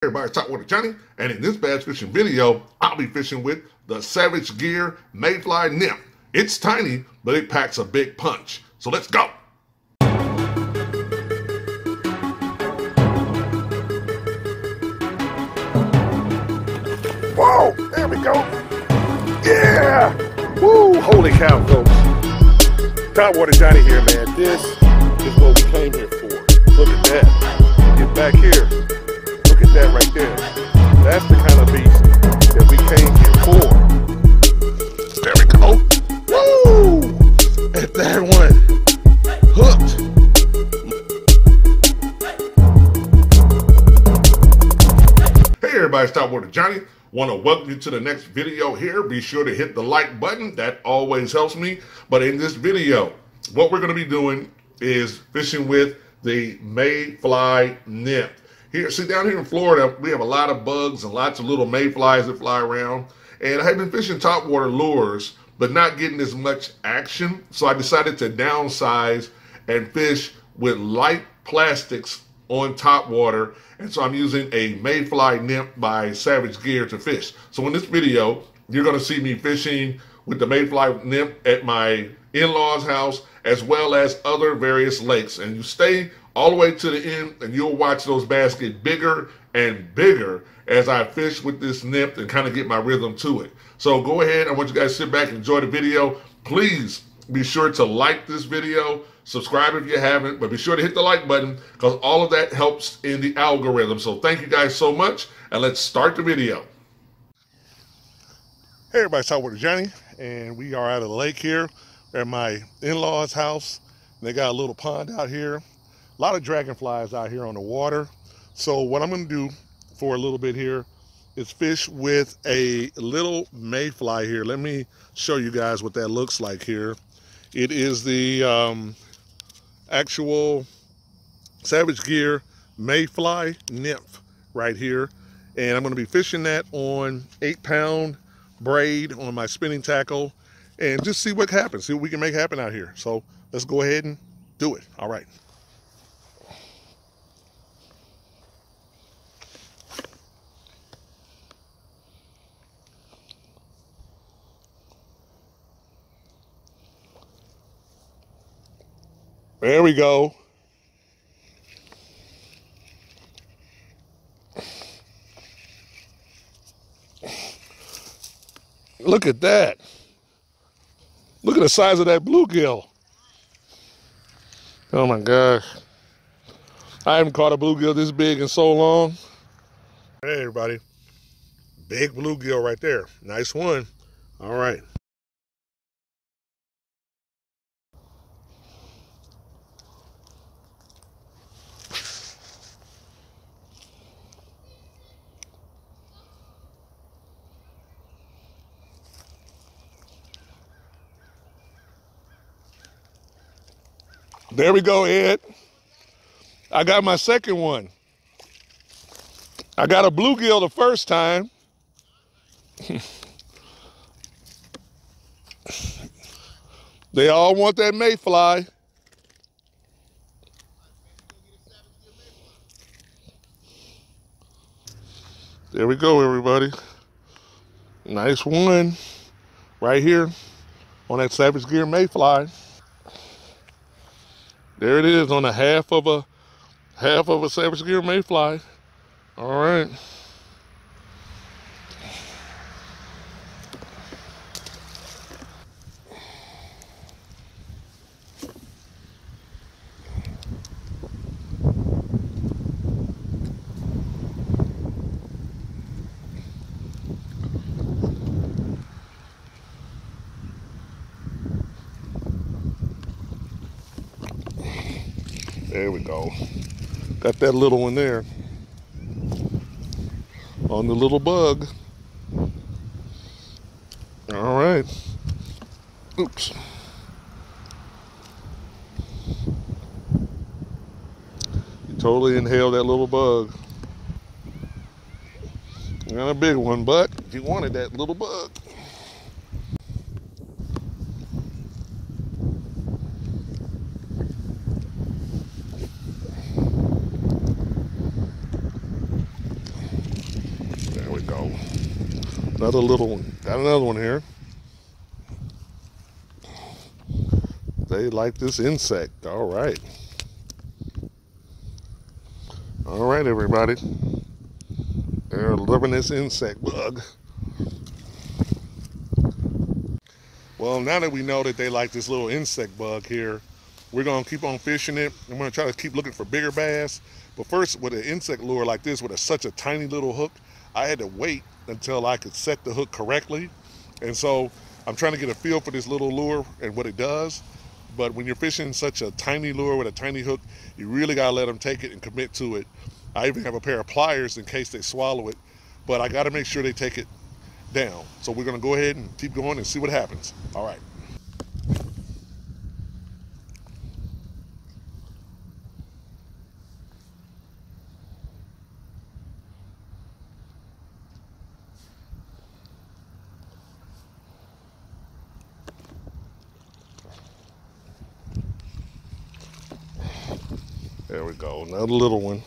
everybody, it's Topwater Johnny, and in this bass fishing video, I'll be fishing with the Savage Gear Mayfly Nymph. It's tiny, but it packs a big punch. So let's go. Whoa, there we go. Yeah! Woo, holy cow, folks. Topwater Johnny here, man. This is what we came here for. Look at that. Get back here. Look at that right there. That's the kind of beast that we came here for. There we go. Woo! At that one. Hooked. Hey everybody, it's Topwater Johnny. Want to welcome you to the next video here. Be sure to hit the like button. That always helps me. But in this video, what we're going to be doing is fishing with the Mayfly Nymph. Here, see, down here in Florida, we have a lot of bugs and lots of little mayflies that fly around. And I have been fishing topwater lures, but not getting as much action. So I decided to downsize and fish with light plastics on topwater. And so I'm using a Mayfly Nymph by Savage Gear to fish. So in this video, you're going to see me fishing with the Mayfly Nymph at my in-laws house, as well as other various lakes. And you stay all the way to the end and you'll watch those bass get bigger and bigger as I fish with this nymph and kind of get my rhythm to it. So go ahead. I want you guys to sit back and enjoy the video. Please be sure to like this video, subscribe if you haven't, but be sure to hit the like button because all of that helps in the algorithm. So thank you guys so much, and let's start the video. Hey everybody, it's Topwater Johnny, and we are at a lake here at my in-laws house. They got a little pond out here. A lot of dragonflies out here on the water. So what I'm going to do for a little bit here is fish with a little mayfly here. Let me show you guys what that looks like here. It is the actual Savage Gear Mayfly Nymph right here. And I'm going to be fishing that on 8-pound braid on my spinning tackle and just see what happens, see what we can make happen out here. So let's go ahead and do it. All right. There we go. Look at that. Look at the size of that bluegill. Oh my gosh. I haven't caught a bluegill this big in so long. Hey everybody. Big bluegill right there. Nice one. All right. There we go, Ed. I got my second one. I got a bluegill the first time. They all want that mayfly. There we go, everybody. Nice one right here on that Savage Gear Mayfly. There it is on a half of a Savage Gear Mayfly. All right. There we go. Got that little one there on the little bug. All right. Oops. You totally inhaled that little bug. Not a big one, but you wanted that little bug. go. Another little one. Got another one here. They like this insect. All right. All right, everybody. They're loving this insect bug. Well, now that we know that they like this little insect bug here, we're going to keep on fishing it. I'm going to try to keep looking for bigger bass. But first, with an insect lure like this, with such a tiny little hook, I had to wait until I could set the hook correctly. And so I'm trying to get a feel for this little lure and what it does. But when you're fishing such a tiny lure with a tiny hook, you really got to let them take it and commit to it. I even have a pair of pliers in case they swallow it. But I got to make sure they take it down. So we're going to go ahead and keep going and see what happens. All right. There we go, another little one.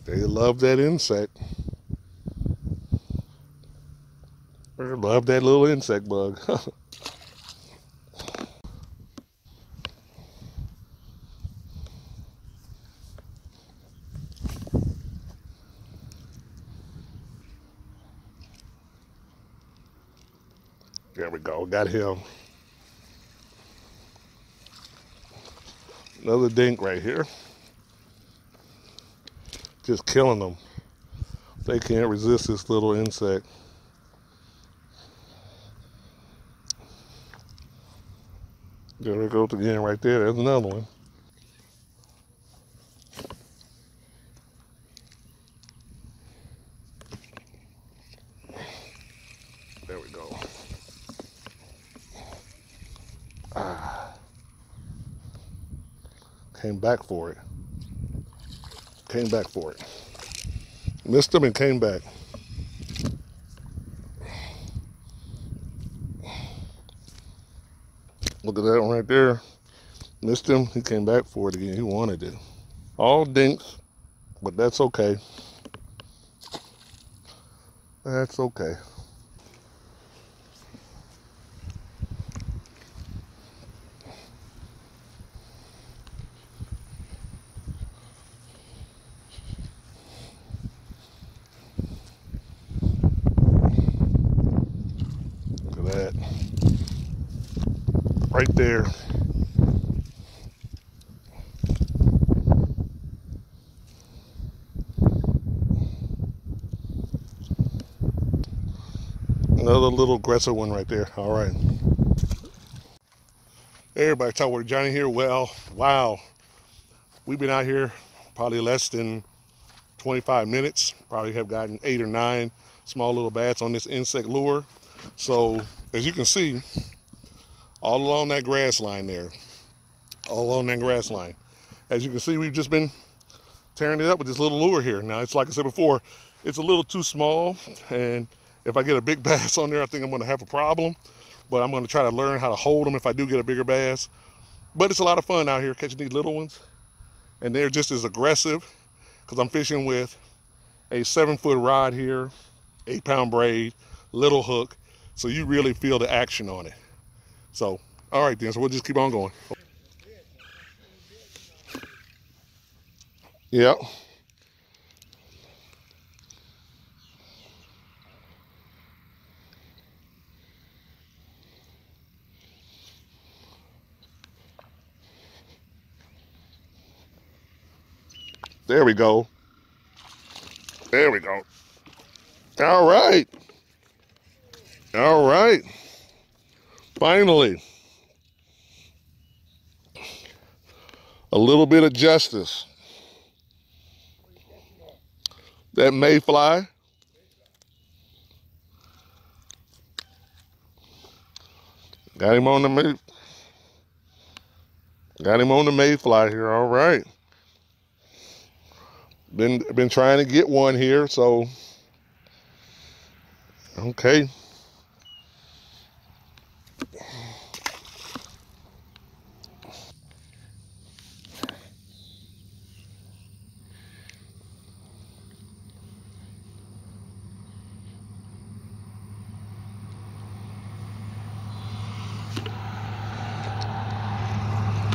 They love that insect. They love that little insect bug. There we go, got him. Another dink right here. Just killing them. They can't resist this little insect. There it goes again right there. There's another one. There we go. Came back for it. Came back for it. Missed him and came back. Look at that one right there. Missed him. He came back for it again. He wanted it. All dinks, but that's okay. That's okay. Look at that. Right there. Another little aggressive one right there. All right. Hey everybody, Topwater Johnny here. Well, wow. We've been out here probably less than 25 minutes. Probably have gotten 8 or 9 small little bass on this insect lure. So, as you can see, all along that grass line there. All along that grass line. As you can see, we've just been tearing it up with this little lure here. Now, it's like I said before, it's a little too small, and if I get a big bass on there, I think I'm going to have a problem. But I'm going to try to learn how to hold them if I do get a bigger bass. But it's a lot of fun out here catching these little ones. And they're just as aggressive because I'm fishing with a 7-foot rod here, 8-pound braid, little hook. So you really feel the action on it. So, all right then, so we'll just keep on going. Yep. There we go. There we go. All right. All right. Finally. A little bit of justice. That mayfly. Got him on the mayfly here. All right. Been trying to get one here, so okay.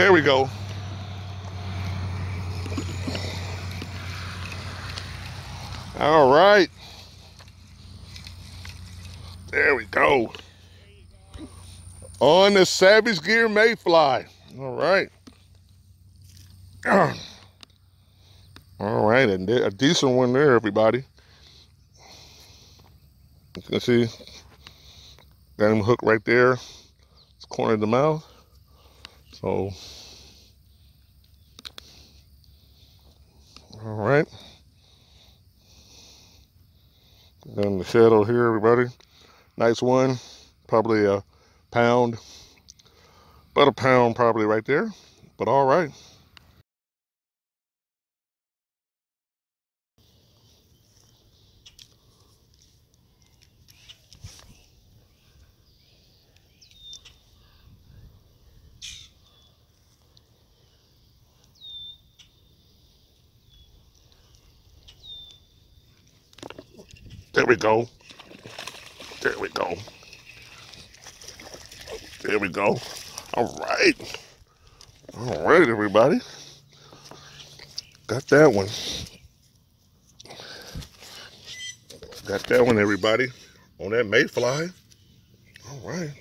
There we go. All right. There we go. On the Savage Gear Mayfly. All right. All right, and a decent one there, everybody. You can see, got him hooked right there. It's corner of the mouth. So, all right. Got in the shadow here, everybody. Nice one. Probably a pound. About a pound probably right there. But all right. There we go. There we go. There we go. All right. All right, everybody. Got that one. Got that one, everybody. On that Mayfly. All right.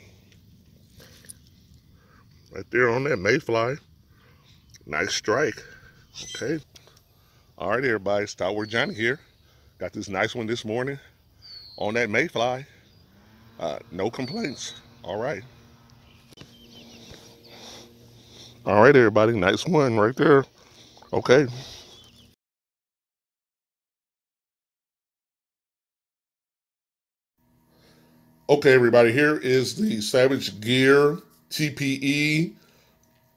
Right there on that Mayfly. Nice strike. Okay. All right, everybody. Topwater Johnny here. Got this nice one this morning on that Mayfly. No complaints. All right. All right, everybody. Nice one right there. Okay. Okay, everybody. Here is the Savage Gear TPE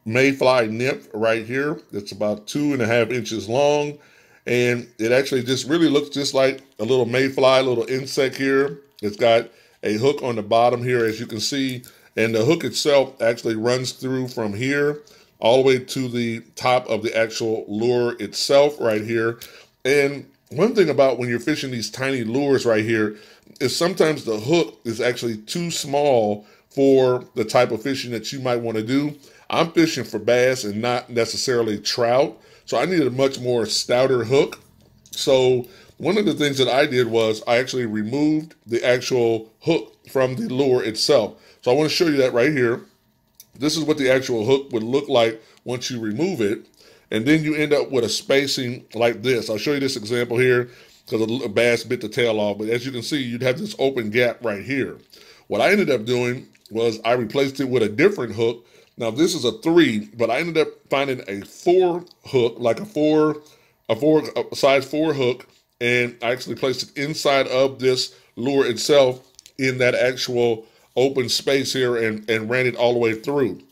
Mayfly Nymph right here. It's about 2.5 inches long. And it actually just really looks just like a little mayfly, little insect here. It's got a hook on the bottom here, as you can see. And the hook itself actually runs through from here all the way to the top of the actual lure itself right here. And one thing about when you're fishing these tiny lures right here is sometimes the hook is actually too small for the type of fishing that you might want to do. I'm fishing for bass and not necessarily trout. So I needed a much more stouter hook. So one of the things that I did was I actually removed the actual hook from the lure itself. So I want to show you that right here. This is what the actual hook would look like once you remove it. And then you end up with a spacing like this. I'll show you this example here because a bass bit the tail off. But as you can see, you'd have this open gap right here. What I ended up doing was I replaced it with a different hook. Now this is a 3, but I ended up finding a 4 hook, like a size 4 hook, and I actually placed it inside of this lure itself in that actual open space here and ran it all the way through.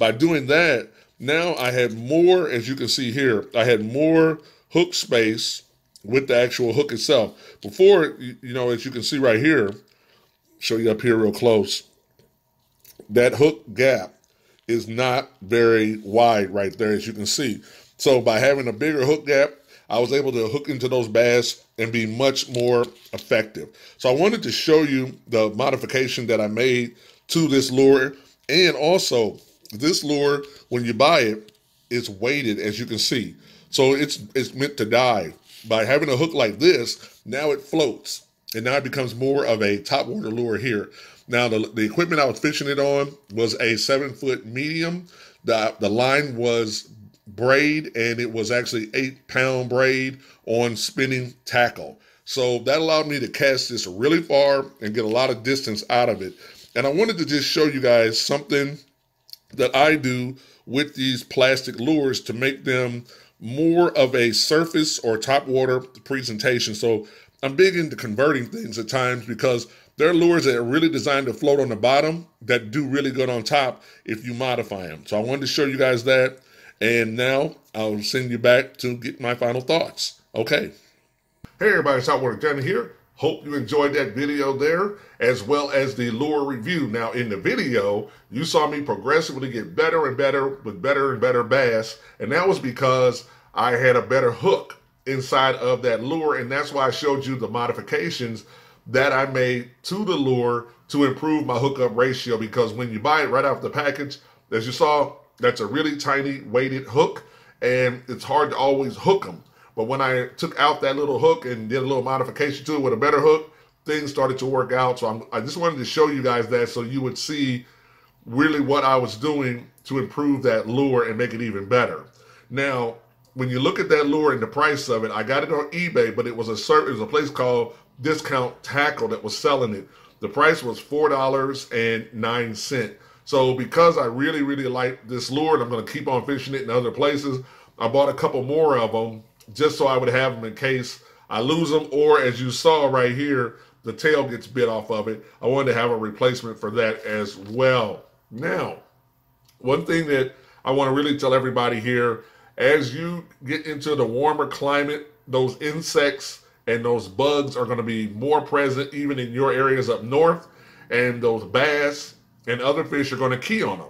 By doing that, now I had more, as you can see here, I had more hook space with the actual hook itself. Before, you know, as you can see right here, show you up here real close, that hook gap is not very wide right there, as you can see. So by having a bigger hook gap, I was able to hook into those bass and be much more effective. So I wanted to show you the modification that I made to this lure. And also, this lure, when you buy it, it's weighted, as you can see. So it's meant to dive. By having a hook like this, now it floats. And now it becomes more of a topwater lure here. Now, the equipment I was fishing it on was a 7-foot medium. The line was braid, and it was actually 8-pound braid on spinning tackle. So that allowed me to cast this really far and get a lot of distance out of it. And I wanted to just show you guys something that I do with these plastic lures to make them more of a surface or topwater presentation. So I'm big into converting things at times because there are lures that are really designed to float on the bottom that do really good on top if you modify them. So I wanted to show you guys that. And now I'll send you back to get my final thoughts. Okay. Hey everybody, Topwater Johnny here. Hope you enjoyed that video there, as well as the lure review. Now in the video, you saw me progressively get better and better with better and better bass. And that was because I had a better hook inside of that lure. And that's why I showed you the modifications that I made to the lure to improve my hookup ratio, because when you buy it right off the package, as you saw, that's a really tiny weighted hook, and it's hard to always hook them. But when I took out that little hook and did a little modification to it with a better hook, things started to work out. So I just wanted to show you guys that so you would see really what I was doing to improve that lure and make it even better. Now, when you look at that lure and the price of it, I got it on eBay, but it was a place called Discount Tackle that was selling it. The price was $4.09. So because I really, really like this lure and I'm going to keep on fishing it in other places, I bought a couple more of them just so I would have them in case I lose them, or as you saw right here, the tail gets bit off of it. I wanted to have a replacement for that as well. Now, one thing that I want to really tell everybody here, as you get into the warmer climate, those insects and those bugs are going to be more present even in your areas up north, and those bass and other fish are going to key on them.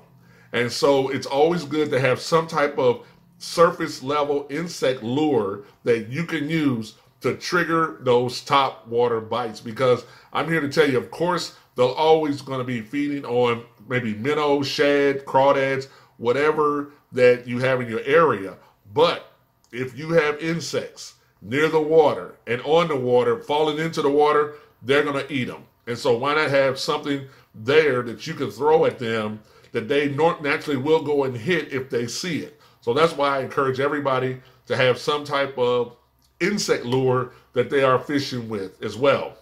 And so it's always good to have some type of surface level insect lure that you can use to trigger those top water bites, because I'm here to tell you, of course, they're always going to be feeding on maybe minnows, shad, crawdads, whatever that you have in your area. But if you have insects near the water and on the water, falling into the water, they're going to eat them. And so why not have something there that you can throw at them that they naturally will go and hit if they see it. So that's why I encourage everybody to have some type of insect lure that they are fishing with as well.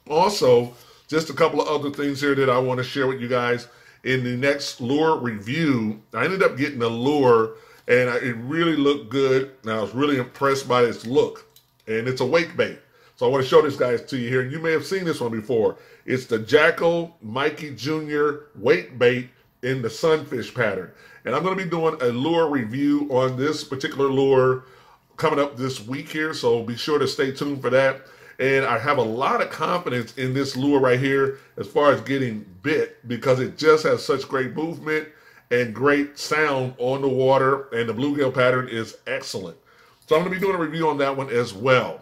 Also, just a couple of other things here that I want to share with you guys. In the next lure review, I ended up getting a lure and it really looked good. And I was really impressed by its look. And it's a wake bait. So I want to show this guys to you here. And you may have seen this one before. It's the Jackal Mikey Jr. wake bait in the sunfish pattern. And I'm going to be doing a lure review on this particular lure coming up this week here. So be sure to stay tuned for that. And I have a lot of confidence in this lure right here as far as getting bit, because it just has such great movement and great sound on the water, and the bluegill pattern is excellent. So I'm going to be doing a review on that one as well.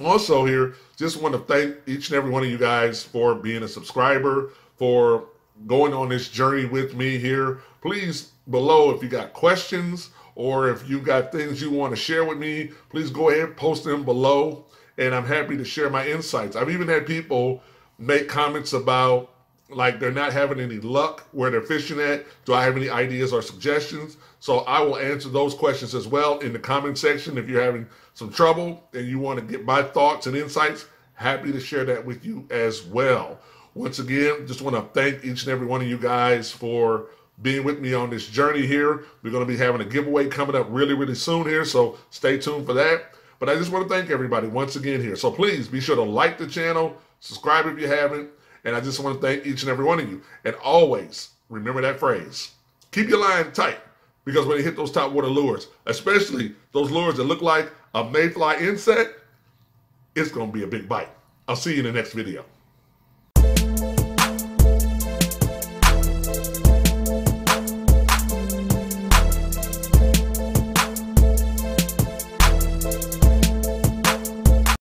Also here, just want to thank each and every one of you guys for being a subscriber, for going on this journey with me here. Please, below, if you got questions or if you got things you want to share with me, please go ahead and post them below. And I'm happy to share my insights. I've even had people make comments about, like, they're not having any luck where they're fishing at. Do I have any ideas or suggestions? So I will answer those questions as well in the comment section. If you're having some trouble and you want to get my thoughts and insights, happy to share that with you as well. Once again, just want to thank each and every one of you guys for being with me on this journey here. We're going to be having a giveaway coming up really, really soon here, so stay tuned for that. But I just want to thank everybody once again here. So please be sure to like the channel, subscribe if you haven't, and I just want to thank each and every one of you. And always remember that phrase, keep your line tight, because when you hit those top water lures, especially those lures that look like a mayfly insect, it's going to be a big bite. I'll see you in the next video.